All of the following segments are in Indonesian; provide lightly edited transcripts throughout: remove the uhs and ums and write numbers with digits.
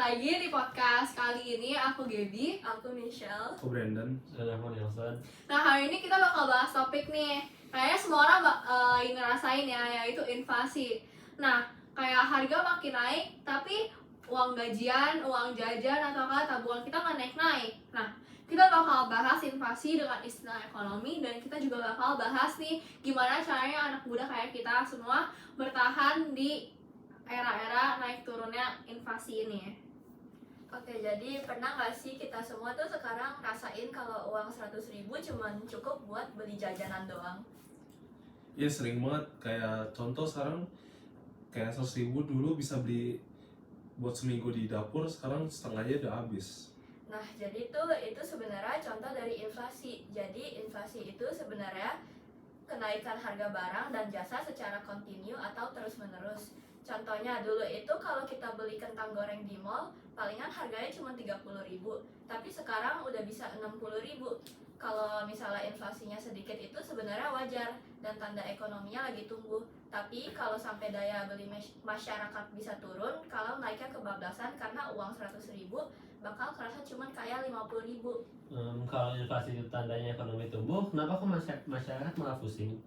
lagi di podcast kali ini. Aku Gaby, Aku Michelle. Aku Brandon. Dan aku Nelson. Nah, hari ini kita bakal bahas topik nih. Kayaknya semua orang ngerasain ya, yaitu inflasi. Nah, kayak harga makin naik, tapi uang gajian, uang jajan, atau tabungan kita nggak naik-naik. Nah, kita bakal bahas inflasi dengan istilah ekonomi, dan kita juga bakal bahas nih gimana caranya anak muda kayak kita semua bertahan di era-era naik turunnya inflasi ini ya. Oke, jadi pernah nggak sih kita semua tuh sekarang rasain kalau uang 100.000 cuman cukup buat beli jajanan doang? Iya sering banget, kayak contoh sekarang kayak 100.000 dulu bisa beli buat seminggu di dapur, sekarang setengahnya udah habis. Nah, jadi itu sebenarnya contoh dari inflasi. Jadi inflasi itu sebenarnya kenaikan harga barang dan jasa secara kontinu atau terus-menerus. Contohnya dulu itu kalau kita beli kentang goreng di mall, palingan harganya cuma 30.000, tapi sekarang udah bisa 60.000. Kalau misalnya inflasinya sedikit itu sebenarnya wajar dan tanda ekonominya lagi tumbuh. Tapi kalau sampai daya beli masyarakat bisa turun, kalau naiknya kebablasan karena uang 100.000 bakal kerasa cuma kayak 50.000. Kalau inflasi itu tandanya ekonomi tumbuh, kenapa kok masyarakat malah pusing?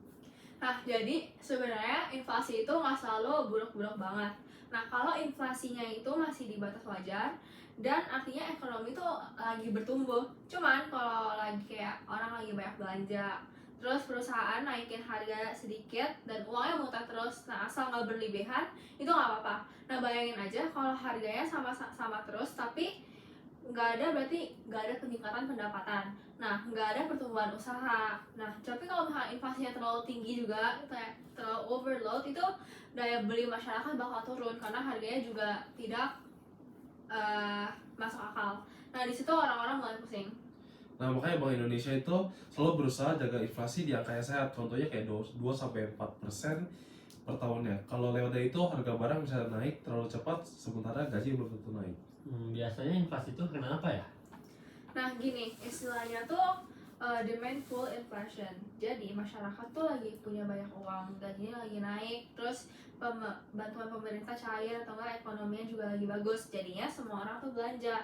Nah, jadi sebenarnya inflasi itu nggak selalu buruk-buruk banget. Nah, kalau inflasinya itu masih di batas wajar dan artinya ekonomi itu lagi bertumbuh. Cuman kalau lagi kayak orang lagi banyak belanja, terus perusahaan naikin harga sedikit dan uangnya muter terus, nah asal nggak berlebihan, itu nggak apa-apa. Nah, bayangin aja kalau harganya sama terus tapi berarti nggak ada peningkatan pendapatan. Nah, nggak ada pertumbuhan usaha. Nah, tapi kalau misalnya inflasinya terlalu tinggi juga, kayak terlalu overload, itu daya beli masyarakat bakal turun karena harganya juga tidak masuk akal. Nah, di situ orang-orang mulai pusing. Nah makanya Bank Indonesia itu selalu berusaha jaga inflasi di angka yang sehat. Contohnya kayak 2-4% per tahunnya. Kalau lewat dari itu harga barang bisa naik terlalu cepat, sementara gaji belum tentu naik. Biasanya inflasi itu kenapa ya? Nah, gini, istilahnya tuh demand pull inflation. Jadi masyarakat tuh lagi punya banyak uang, gajinya lagi naik, terus bantuan pemerintah cair atau enggak ekonominya juga lagi bagus. Jadinya semua orang tuh belanja.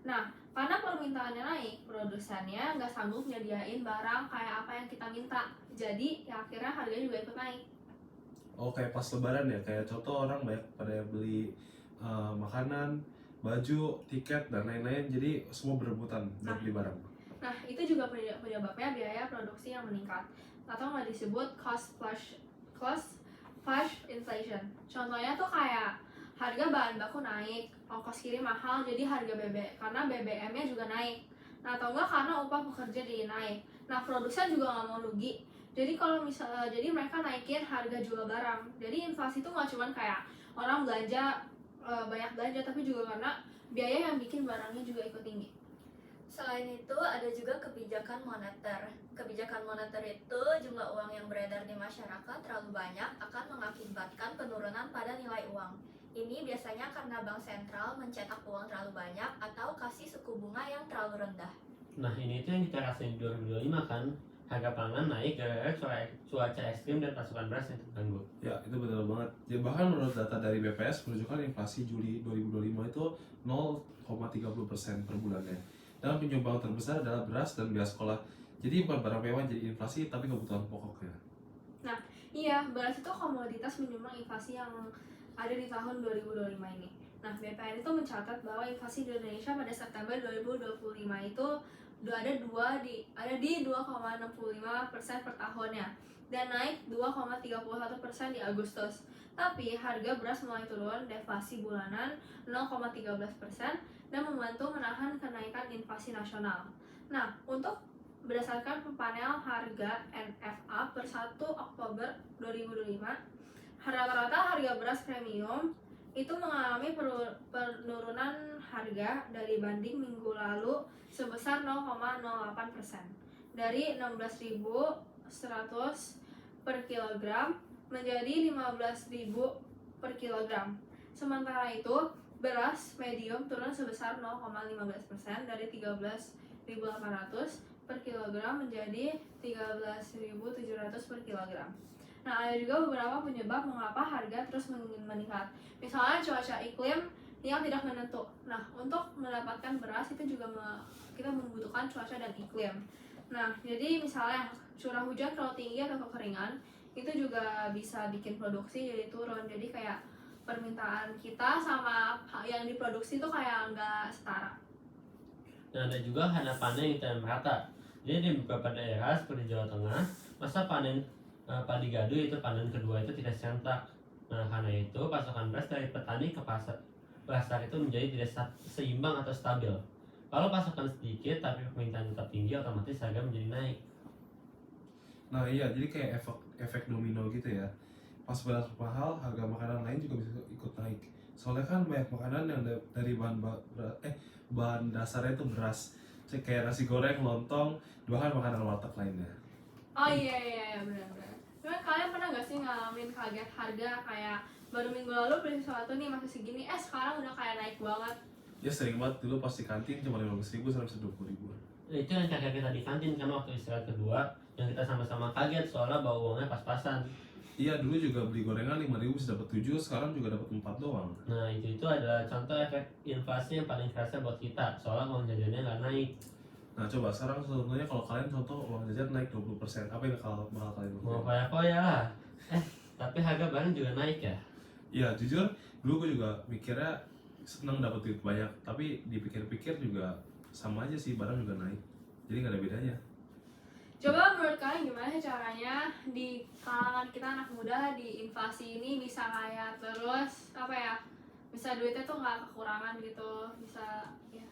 Nah, karena permintaannya naik, produsennya nggak sanggup nyediain barang kayak apa yang kita minta. Jadi ya akhirnya harganya juga ikut naik. Oh kayak pas lebaran ya, kayak contoh orang banyak pada beli makanan, baju, tiket, dan lain-lain. Jadi semua berebutan buat beli barang. Nah, itu juga penyebabnya biaya produksi yang meningkat atau nggak disebut cost flash inflation. Contohnya tuh kayak harga bahan baku naik, ongkos kirim mahal, jadi harga karena BBM-nya juga naik. Nah, atau enggak karena upah pekerja naik. Nah, produsen juga nggak mau rugi. Jadi kalau misalnya, jadi mereka naikin harga jual barang. Jadi inflasi itu nggak cuma kayak orang belanja banyak belanja, tapi juga karena biaya yang bikin barangnya juga ikut tinggi. Selain itu ada juga kebijakan moneter. Kebijakan moneter itu jumlah uang yang beredar di masyarakat terlalu banyak akan mengakibatkan penurunan pada nilai uang. Ini biasanya karena bank sentral mencetak uang terlalu banyak atau kasih suku bunga yang terlalu rendah. Nah, ini itu yang kita rasain di 2025 kan? Harga pangan naik gara-gara cuaca ekstrim dan pasokan beras yang terganggu. Ya itu betul banget. Ya, bahkan menurut data dari BPS menunjukkan inflasi Juli 2025 itu 0,30% per bulannya. Dan penyumbang terbesar adalah beras dan biaya sekolah. Jadi bukan barang mewah jadi inflasi, tapi kebutuhan pokoknya. Nah, iya, beras itu komoditas menyumbang inflasi yang ada di tahun 2025 ini. Nah, BPN itu mencatat bahwa inflasi di Indonesia pada September 2025 itu ada di 2,65% per tahunnya dan naik 2,31% di Agustus. Tapi harga beras mulai turun, deflasi bulanan 0,13% dan membantu menahan kenaikan inflasi nasional. Nah, untuk berdasarkan panel harga NFA per 1 Oktober 2025, rata-rata harga beras premium itu mengalami penurunan harga dari banding minggu lalu sebesar 0,08%, dari 16.100 per kilogram menjadi 15.000 per kilogram. Sementara itu, beras medium turun sebesar 0,15% dari 13.800 per kilogram menjadi 13.700 per kilogram. Nah, ada juga beberapa penyebab mengapa harga terus meningkat. Misalnya cuaca iklim yang tidak menentu. Nah, untuk mendapatkan beras itu juga kita membutuhkan cuaca dan iklim. Nah, jadi misalnya curah hujan terlalu tinggi atau kekeringan, itu juga bisa bikin produksi jadi turun. Jadi kayak permintaan kita sama yang diproduksi itu kayak nggak setara. Dan ada juga hana panen yang tidak merata. Jadi di beberapa daerah seperti Jawa Tengah, masa panen padi gadu itu panen kedua itu tidak serentak. Nah, karena itu pasokan beras dari petani ke pasar itu menjadi tidak seimbang atau stabil. Kalau pasokan sedikit tapi permintaan tetap tinggi, otomatis harga menjadi naik. Nah iya, jadi kayak efek domino gitu ya. Pas beras mahal, harga makanan lain juga bisa ikut naik. Soalnya kan banyak makanan yang dari bahan dasarnya itu beras. Kayak nasi goreng, lontong, bahkan makanan warteg lainnya. Oh iya benar-benar. Cuman kalian pernah gak sih ngalamin kaget harga kayak baru minggu lalu beli sesuatu nih masih segini, sekarang udah kayak naik banget. Ya sering banget dulu pas di kantin cuma 15.000 sampai 20.000. Nah, itu yang kaget kita di kantin kan waktu istirahat kedua, yang kita sama-sama kaget soalnya bawa uangnya pas-pasan. Iya dulu juga beli gorengan 5.000 bisa dapat 7, sekarang juga dapat 4 doang. Nah itu adalah contoh efek inflasi yang paling kerasa buat kita, soalnya uang jajannya nggak naik. Nah coba sekarang contohnya kalau kalian contoh uang jajan naik 20%, apa yang bakal kalian Mau lakukan? koya-koya lah. Tapi harga barang juga naik ya. Iya jujur dulu gue juga mikirnya seneng dapat duit banyak, tapi dipikir-pikir juga sama aja sih, barang juga naik, jadi nggak ada bedanya. Coba menurut kalian gimana sih caranya di kalangan kita anak muda di inflasi ini bisa kayak terus bisa duitnya tuh nggak kekurangan gitu, bisa ya.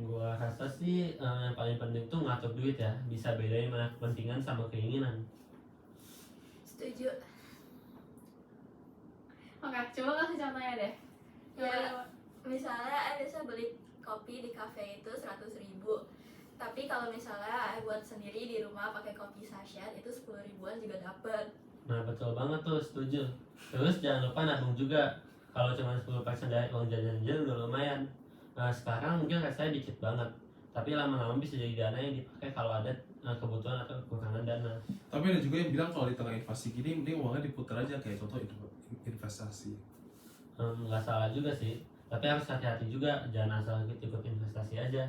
Gua rasa sih yang paling penting tuh ngatur duit ya, bisa bedain mana kepentingan sama keinginan. Setuju. Oke, coba kasih contohnya deh. Ya, misalnya bisa beli kopi di cafe itu 100.000. Tapi kalau misalnya buat sendiri di rumah pakai kopi sachet itu 10 ribuan juga dapet. Nah betul banget tuh, setuju. Terus jangan lupa nabung juga. Kalau cuma 10% dari uang jajan aja udah lumayan. Nah sekarang mungkin rasanya dikit banget, tapi lama-lama bisa jadi dana yang dipakai kalau ada kebutuhan atau kekurangan dana. Tapi ada juga yang bilang kalau di tengah inflasi gini mending uangnya diputar aja, kayak contoh investasi. Nggak salah juga sih, tapi harus hati-hati juga, jangan asal ikut investasi aja.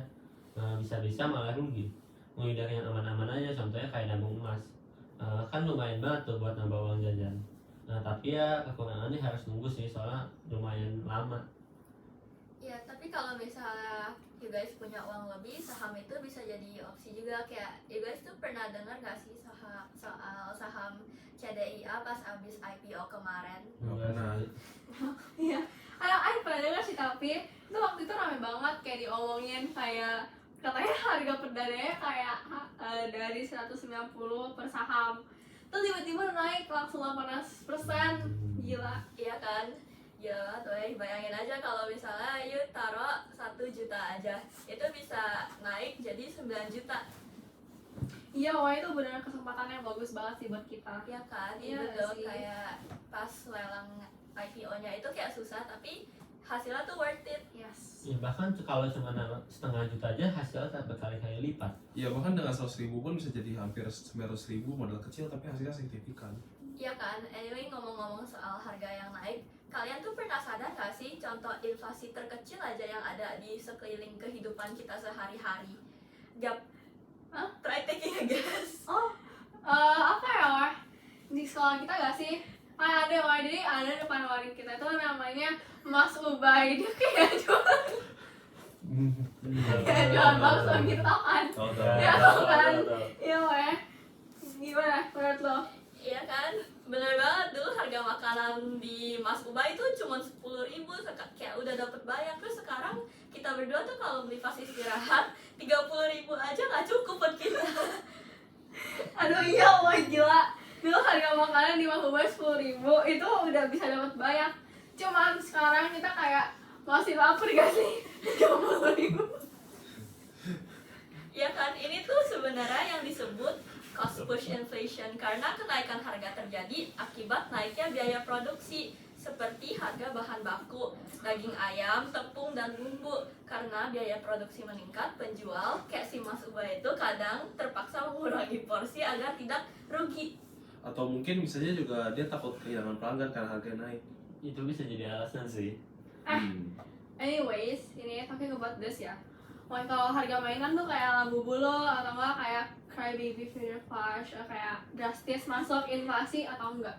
Bisa-bisa malah rugi. Mulai dari yang aman-aman aja, contohnya kayak nabung emas. Kan lumayan banget tuh buat nambah uang jajan. Nah tapi ya kekurangannya harus nunggu sih, soalnya lumayan lama. Ya, tapi kalau misalnya you guys punya uang lebih, saham itu bisa jadi opsi juga. Kayak you guys tuh pernah dengar gak sih soal saham CDIA pas abis IPO kemarin? Nggak pernah. Iya, aku pernah dengar sih, tapi itu waktu itu rame banget kayak diomongin kayak katanya harga perdananya kayak dari 190 per saham, terus tiba-tiba naik langsung 18%, gila. Iya kan? Ya, tuh bayangin aja kalau misalnya you taruh 1 juta aja, itu bisa naik jadi 9 juta. Iya, wah itu benar kesempatan yang bagus banget sih buat kita. Ya kan? Iya Itu tuh sih. kayak pas lelang IPO-nya itu kayak susah, tapi hasilnya tuh worth it. Yes. Ya, bahkan kalau cuma setengah juta aja hasilnya tak berkali-kali lipat. Ya bahkan dengan 100.000 pun bisa jadi hampir 900.000 modal kecil tapi hasilnya signifikan. Iya kan? Anyway, ngomong-ngomong soal harga yang naik, kalian tuh pernah sadar gak sih contoh inflasi terkecil aja yang ada di sekeliling kehidupan kita sehari-hari? Gap. Hah? Try taking a guess. Apa ya, wah? Di sekolah kita gak sih? Ada, wah, jadi ada depan warung kita itu namanya Mas Ubay, dia kayak jualan bakso gitu kan. Ya kan? Iya, wah. Gimana menurut lo? Iya kan? Bener banget, dulu harga makanan di Mas Ubay itu cuma 10.000, kayak udah dapet banyak. Terus sekarang kita berdua tuh kalau beli pas istirahat 30.000 aja nggak cukup buat kita. Aduh iya, wah gila. Dulu harga makanan di Mas Ubay 10.000 itu udah bisa dapat banyak. Cuman sekarang kita kayak masih lapar gak sih? 30.000. Ya kan, ini tuh sebenarnya yang disebut cost push inflation karena kenaikan harga terjadi akibat naiknya biaya produksi seperti harga bahan baku, daging ayam, tepung, dan bumbu. Karena biaya produksi meningkat, penjual kayak si Mas Ubay itu kadang terpaksa mengurangi porsi agar tidak rugi. Atau mungkin misalnya juga dia takut kehilangan pelanggan karena harga naik. Itu bisa jadi alasan sih. Anyways, ini talking about this ya. Kalau harga mainan tuh kayak Labubu lo atau enggak kayak Crybaby Fever Flash kayak drastis masuk inflasi atau enggak?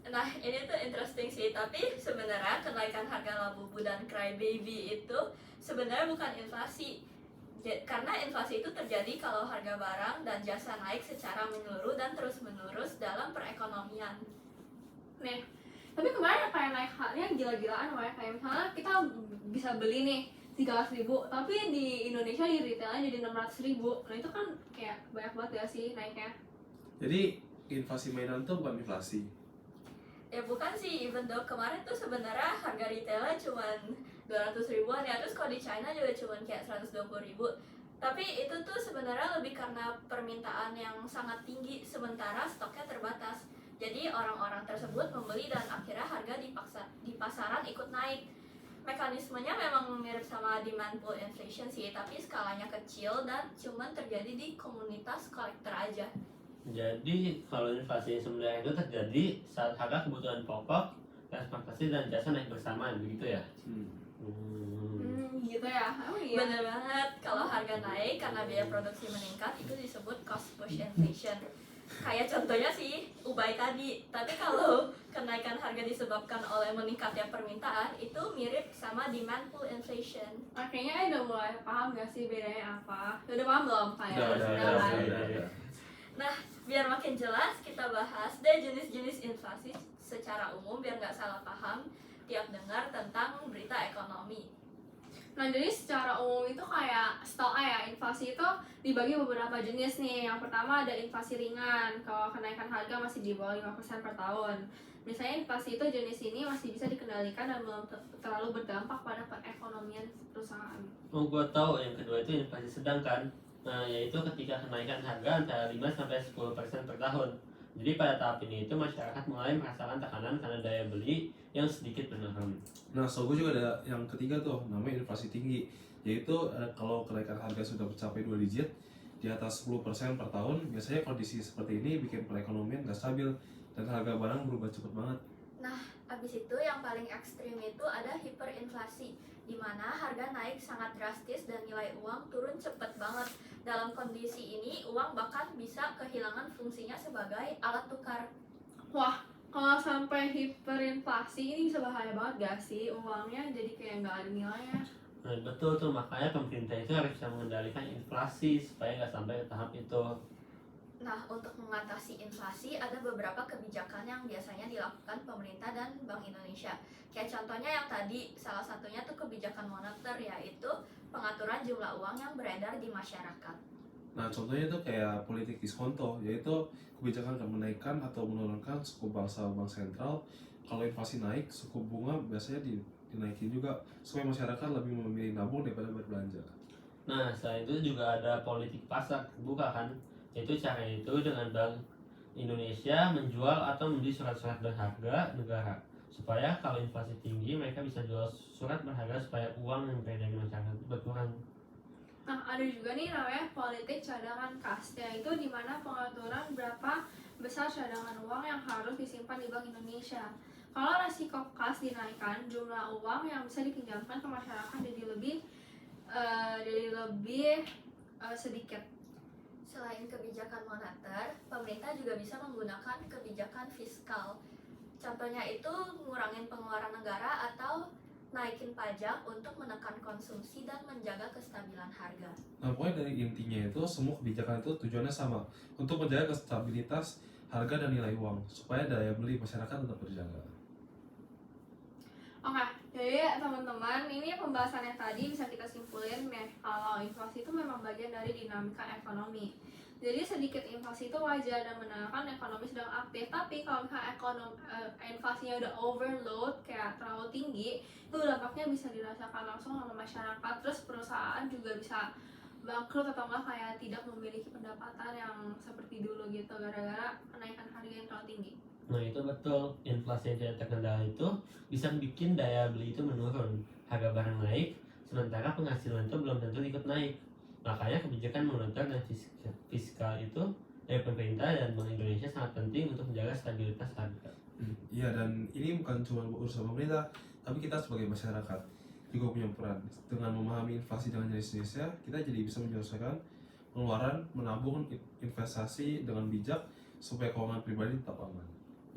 Nah, ini tuh interesting sih, tapi sebenarnya kenaikan harga Labubu dan Crybaby itu sebenarnya bukan inflasi. Karena inflasi itu terjadi kalau harga barang dan jasa naik secara menyeluruh dan terus-menerus dalam perekonomian. Nih, tapi kemarin kayak naik harganya gila-gilaan kayak misalnya kita bisa beli nih 300.000, tapi di Indonesia di retailnya jadi 600.000. Nah itu kan kayak banyak banget ya sih naiknya. Jadi inflasi mainan tuh bukan inflasi. Ya bukan sih, even though kemarin tuh sebenarnya harga retailnya cuman 200 ribuan ya, terus kalau di China juga cuman kayak 120 ribu. Tapi itu tuh sebenarnya lebih karena permintaan yang sangat tinggi sementara stoknya terbatas. Jadi orang-orang tersebut membeli dan akhirnya harga di pasaran ikut naik. Mekanismenya memang mirip sama demand pull inflation sih, tapi skalanya kecil dan cuman terjadi di komunitas kolektor aja. Jadi kalau inflasi sebenarnya itu terjadi saat harga kebutuhan pokok, transportasi dan jasa naik bersamaan, begitu ya? Gitu ya. Oh iya. Bener banget, kalau harga naik karena biaya produksi meningkat itu disebut cost push inflation. Kayak contohnya sih Ubay tadi. Tapi kalau kenaikan harga disebabkan oleh meningkatnya permintaan, itu mirip sama demand pull inflation. Kayaknya udah mulai paham gak sih bedanya apa? Udah paham belum kayak? Udah. Nah, biar makin jelas kita bahas deh jenis-jenis inflasi secara umum biar nggak salah paham tiap dengar tentang berita ekonomi. Nah jadi secara umum itu kayak setahu ya inflasi itu dibagi beberapa jenis nih. Yang pertama ada inflasi ringan, kalau kenaikan harga masih di bawah 5% per tahun. Misalnya inflasi itu jenis ini masih bisa dikendalikan dan belum terlalu berdampak pada perekonomian perusahaan. Oh, gua tahu yang kedua itu inflasi sedang kan. Nah, yaitu ketika kenaikan harga antara 5-10% per tahun. Jadi pada tahap ini itu masyarakat mulai merasakan tekanan karena daya beli yang sedikit menurun. Nah, so gue juga ada yang ketiga tuh, namanya inflasi tinggi. Yaitu kalau kenaikan harga sudah mencapai 2 digit, di atas 10% per tahun, biasanya kondisi seperti ini bikin perekonomian gak stabil dan harga barang berubah cepat banget. Nah, abis itu yang paling ekstrim itu ada hiperinflasi, di mana harga naik sangat drastis dan nilai uang turun cepet banget. Dalam kondisi ini, uang bahkan bisa kehilangan fungsinya sebagai alat tukar. Wah, kalau sampai hiperinflasi ini bisa bahaya banget gak sih? Uangnya jadi kayak nggak ada nilainya. Nah, betul tuh, makanya pemerintah itu harus bisa mengendalikan inflasi supaya nggak sampai ke tahap itu. Nah, untuk mengatasi inflasi ada beberapa kebijakan yang biasanya dilakukan pemerintah dan Bank Indonesia. Kayak contohnya yang tadi, salah satunya tuh kebijakan moneter, yaitu pengaturan jumlah uang yang beredar di masyarakat. Nah, contohnya itu kayak politik diskonto, yaitu kebijakan akan menaikkan atau menurunkan suku bangsa bank sentral. Kalau inflasi naik, suku bunga biasanya dinaikin juga supaya masyarakat lebih memilih nabung daripada berbelanja. Nah, selain itu juga ada politik pasar terbuka kan, yaitu cara itu dengan Bank Indonesia menjual atau membeli surat-surat berharga negara supaya kalau inflasi tinggi mereka bisa jual surat berharga supaya uang yang beredar di masyarakat itu berkurang. Nah, ada juga nih namanya politik cadangan kas, yaitu di mana pengaturan berapa besar cadangan uang yang harus disimpan di Bank Indonesia. Kalau resiko kas dinaikkan, jumlah uang yang bisa dipinjamkan ke masyarakat jadi lebih sedikit. Selain kebijakan moneter, pemerintah juga bisa menggunakan kebijakan fiskal. Contohnya itu ngurangin pengeluaran negara atau naikin pajak untuk menekan konsumsi dan menjaga kestabilan harga. Nah, pokoknya dari intinya itu semua kebijakan itu tujuannya sama, untuk menjaga stabilitas harga dan nilai uang supaya daya beli masyarakat tetap terjaga. Oke, jadi teman-teman, ini pembahasannya tadi bisa kita simpulin nih kalau inflasi itu memang bagian dari dinamika ekonomi. Jadi sedikit inflasi itu wajar dan menandakan ekonomi sedang aktif. Tapi kalau misalnya inflasinya udah overload kayak terlalu tinggi, itu dampaknya bisa dirasakan langsung sama masyarakat. Terus perusahaan juga bisa bangkrut atau enggak kayak tidak memiliki pendapatan yang seperti dulu gitu gara-gara kenaikan harga yang terlalu tinggi. Nah, itu betul, inflasi yang tidak terkendali itu bisa bikin daya beli itu menurun, harga barang naik, sementara penghasilan itu belum tentu ikut naik. Makanya kebijakan moneter dan fiskal itu dari pemerintah dan Bank Indonesia sangat penting untuk menjaga stabilitas harga. Iya, dan ini bukan cuma urusan pemerintah, tapi kita sebagai masyarakat. juga punya peran. Dengan memahami inflasi dengan jenis-jenisnya, kita jadi bisa menyelesaikan pengeluaran, menabung, investasi dengan bijak supaya keuangan pribadi tetap aman.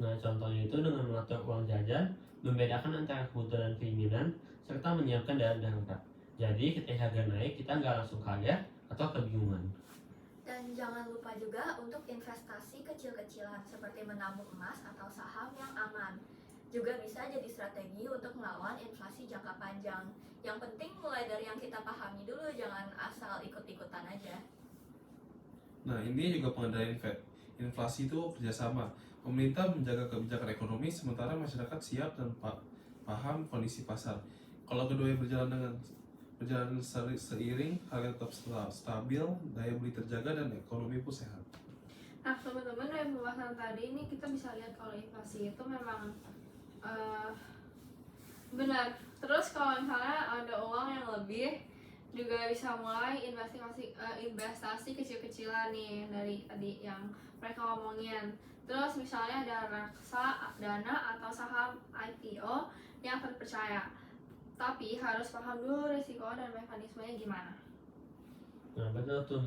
Nah, contohnya itu dengan mengatur uang jajan, membedakan antara kebutuhan dan keinginan, serta menyiapkan dana darurat. Jadi, ketika harga naik, kita nggak langsung kaget atau kebingungan. Dan jangan lupa juga untuk investasi kecil-kecilan seperti menabung emas atau saham yang aman. Juga bisa jadi strategi untuk melawan inflasi jangka panjang. Yang penting mulai dari yang kita pahami dulu, jangan asal ikut-ikutan aja. Nah, ini juga pengendalian inflasi itu kerjasama. Pemerintah menjaga kebijakan ekonomi, sementara masyarakat siap dan paham kondisi pasar. Kalau keduanya berjalan seiring, harga tetap stabil, daya beli terjaga, dan ekonomi pun sehat. Nah teman-teman, dari pembahasan tadi ini kita bisa lihat kalau inflasi itu memang benar. Terus kalau misalnya ada uang yang lebih, juga bisa mulai investasi kecil-kecilan nih dari tadi yang mereka ngomongin. Terus misalnya ada reksadana atau saham IPO yang terpercaya, tapi harus paham dulu risiko dan mekanismenya gimana. Nah, betul tuh,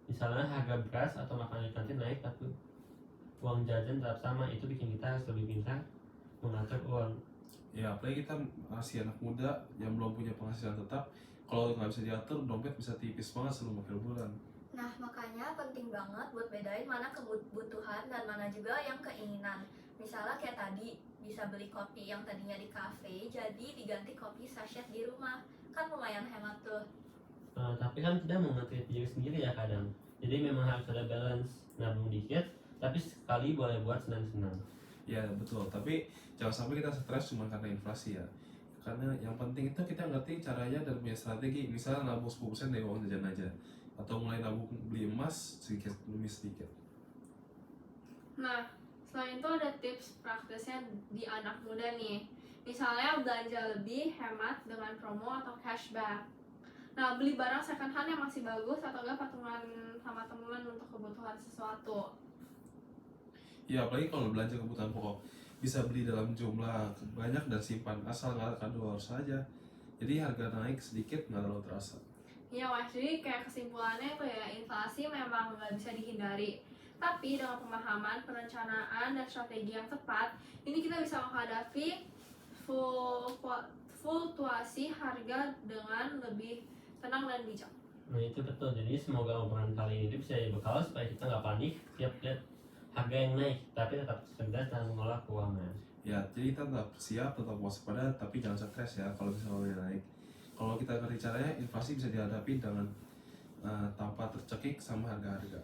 misalnya harga beras atau makanan di kantin naik tapi uang jajan tetap sama, itu bikin kita harus lebih pintar mengatur uang. Ya, apalagi kita masih anak muda yang belum punya penghasilan tetap, kalau nggak bisa diatur, dompet bisa tipis banget sebelum akhir bulan. Nah, makanya penting banget buat bedain mana kebutuhan dan mana juga yang keinginan. Misalnya kayak tadi, bisa beli kopi yang tadinya di kafe, jadi diganti kopi sachet di rumah. Kan lumayan hemat tuh. Tapi kan kita mengerti diri sendiri ya kadang. Jadi memang harus ada balance, nabung dikit, tapi sekali boleh buat senang-senang. Ya, betul. Tapi jangan sampai kita stres cuma karena inflasi ya. Karena yang penting itu kita ngerti caranya dan punya strategi. Misalnya nabung 10% dari uang jajan aja. Atau mulai nabung beli emas sedikit demi sedikit. Nah, selain itu ada tips praktisnya di anak muda nih. Misalnya belanja lebih hemat dengan promo atau cashback. Nah, beli barang second hand yang masih bagus atau enggak patungan sama teman untuk kebutuhan sesuatu. Ya, apalagi kalau belanja kebutuhan pokok. Bisa beli dalam jumlah banyak dan simpan, asal nggak kado saja. Jadi harga naik sedikit nggak terlalu terasa. Ya mas, jadi kayak kesimpulannya itu ya, inflasi memang nggak bisa dihindari. Tapi dengan pemahaman, perencanaan, dan strategi yang tepat, ini kita bisa menghadapi fluktuasi harga dengan lebih tenang dan bijak. Nah itu betul, jadi semoga obrolan kali ini bisa jadi bekal supaya kita nggak panik tiap lihat harga yang naik, tapi tetap cerdas dan mengelola keuangan. Ya, jadi kita tetap siap, tetap waspada, tapi jangan stres ya kalau misalnya naik. Kalau kita ngerti caranya, inflasi bisa dihadapi dengan tanpa tercekik sama harga-harga.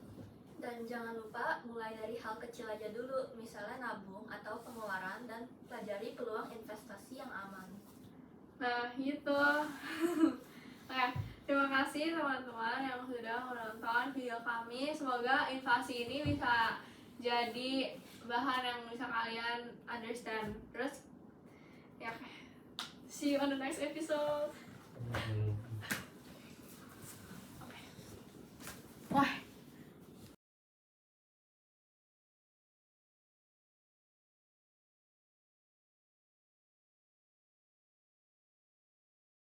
Dan jangan lupa mulai dari hal kecil aja dulu, misalnya nabung atau pengeluaran, dan pelajari peluang investasi yang aman. Nah gitu. Oke, terima kasih teman-teman yang sudah menonton video kami. Semoga inflasi ini bisa jadi bahan yang bisa kalian understand. Terus ya, see you on the next episode.